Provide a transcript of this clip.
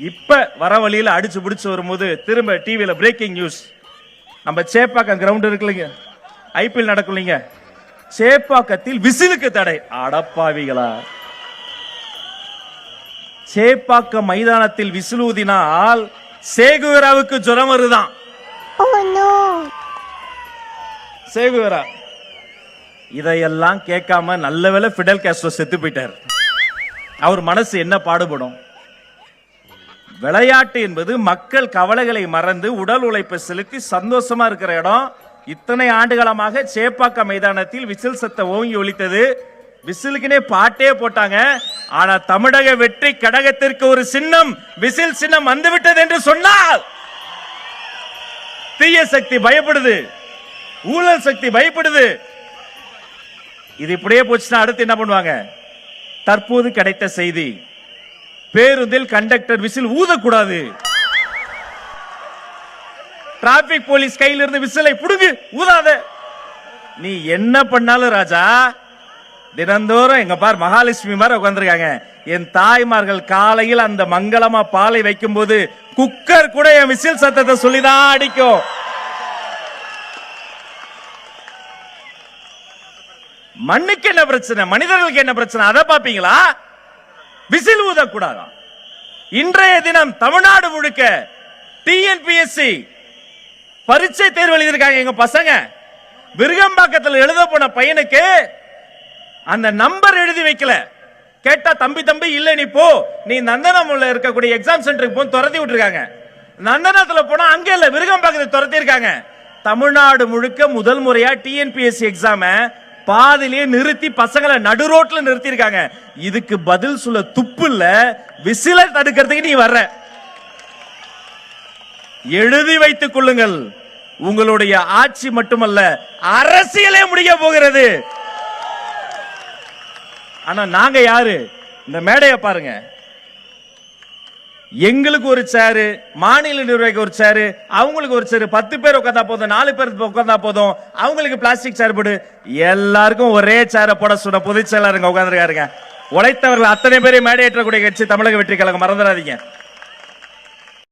இப்ப வர வழியில அடிச்சு பிடிச்சு வரும்போது திரும்ப டிவியில பிரேக்கிங் நியூஸ். நம்ம சேப்பாக்கம் கிரவுண்ட் இருக்குல்லைங்க, ஐபிஎல் நடக்கும்லைங்க, சேப்பாக்கத்தில் விசிலுக்கு தடை. அடப்பாவிகளா, சேப்பாக்கம் மைதானத்தில் விசில் ஊதினால் சேகுவராவுக்கு ஜுரம் வருதான். சேகுவரா இதையெல்லாம் கேட்காம நல்ல வேளை பிடல் காஸ்ட்ரோ செத்து போயிட்டார். அவர் மனசு என்ன பாடுபடும்? விளையாட்டு என்பது மக்கள் கவலைகளை மறந்து உடல் உழைப்பை செலுத்தி சந்தோஷமா இருக்கிற இடம். இத்தனை ஆண்டுகாலமாக சேப்பாக்கம் மைதானத்தில் விசில் சத்தம் ஓங்கி ஒலித்தது. விசிலுக்குனே பாட்டே போட்டாங்க. ஆனா தமிழக வெற்றி கழகத்திற்கு ஒரு சின்னம், விசில் சின்னம் வந்துவிட்டது என்று சொன்னால் தீய சக்தி பயப்படுது, ஊழல் சக்தி பயப்படுது. இது இப்படியே போச்சுன்னா அடுத்து என்ன பண்ணுவாங்க? தற்போது கிடைத்த செய்தி, பேருந்தில் கண்டக்டர் விசில் ஊதக்கூடாது. டிராபிக் போலீஸ் கையில் இருந்து விசிலை புடுங்கு, ஊதாத. நீ என்ன பண்ணாலும் ராஜா, தினந்தோறும் எங்க பார் மகாலட்சுமி மாதிரி உட்கார்ந்திருக்காங்க. என் தாய்மார்கள் காலையில் அந்த மங்களமா பாலை வைக்கும் போது குக்கர் கூட என் விசில் சத்தத்தை சொல்லிதான் அடிக்கும். மண்ணுக்கு என்ன பிரச்சனை, மனிதர்களுக்கு என்ன பிரச்சனை, அதை பாப்பீங்களா? விசில் ஊதக்கூடாதா? இன்றைய தினம் தமிழ்நாடு முழுக்க டிஎன்பிஎஸ்சி பரீட்சை தேர்வு எழுதியிருக்காங்க. எங்க பசங்க விருகம்பாக்கத்தில் எழுத போன பையனுக்கு அந்த நம்பர் எழுதி வைக்கல. கேட்டா தம்பி தம்பி இல்ல நீ போ, நீ நந்தனம்ல இருக்கக்கூடிய எக்ஸாம் சென்டருக்கு போ துரத்தி விட்டுருக்காங்க. நந்தனத்துல போனா அங்க இல்ல, விருகம்பாக்கத்தில் துரத்தி இருக்காங்க. தமிழ்நாடு முழுக்க முதல் முறையா டிஎன்பிஎஸ்சி எக்ஸாம பாதிலேயே நிறுத்தி பசங்களை நடு ரோட்ல நிறுத்தி இருக்காங்க. இதுக்கு பதில் சொல்ல துப்பு இல்ல. விசில தடுக்கிறதுக்கு நீ வர்ற. எழுதி வைத்துக் கொள்ளுங்கள், உங்களுடைய ஆட்சி மட்டுமல்ல அரசியலே முடிய போகிறது. ஆனா நாங்க யாரு? இந்த மேடையை பாருங்க. எங்களுக்கு ஒரு சேரு, மாநில நிர்வாகிக்கு ஒரு சேரு, அவங்களுக்கு ஒரு சேரு. 10 பேர் உட்காந்தா போதும், 4 பேர் உட்காந்தா போதும். அவங்களுக்கு பிளாஸ்டிக் சேர் போடு. எல்லாருக்கும் ஒரே சேரை போட சொன்ன பொதுச் செயலாளருங்க உட்கார்ந்துருக்காருங்க. உழைத்தவர்கள் அத்தனை பேரை மேடையேற்றக்கூடிய கட்சி தமிழக வெற்றி கழகம், மறந்துடாதீங்க.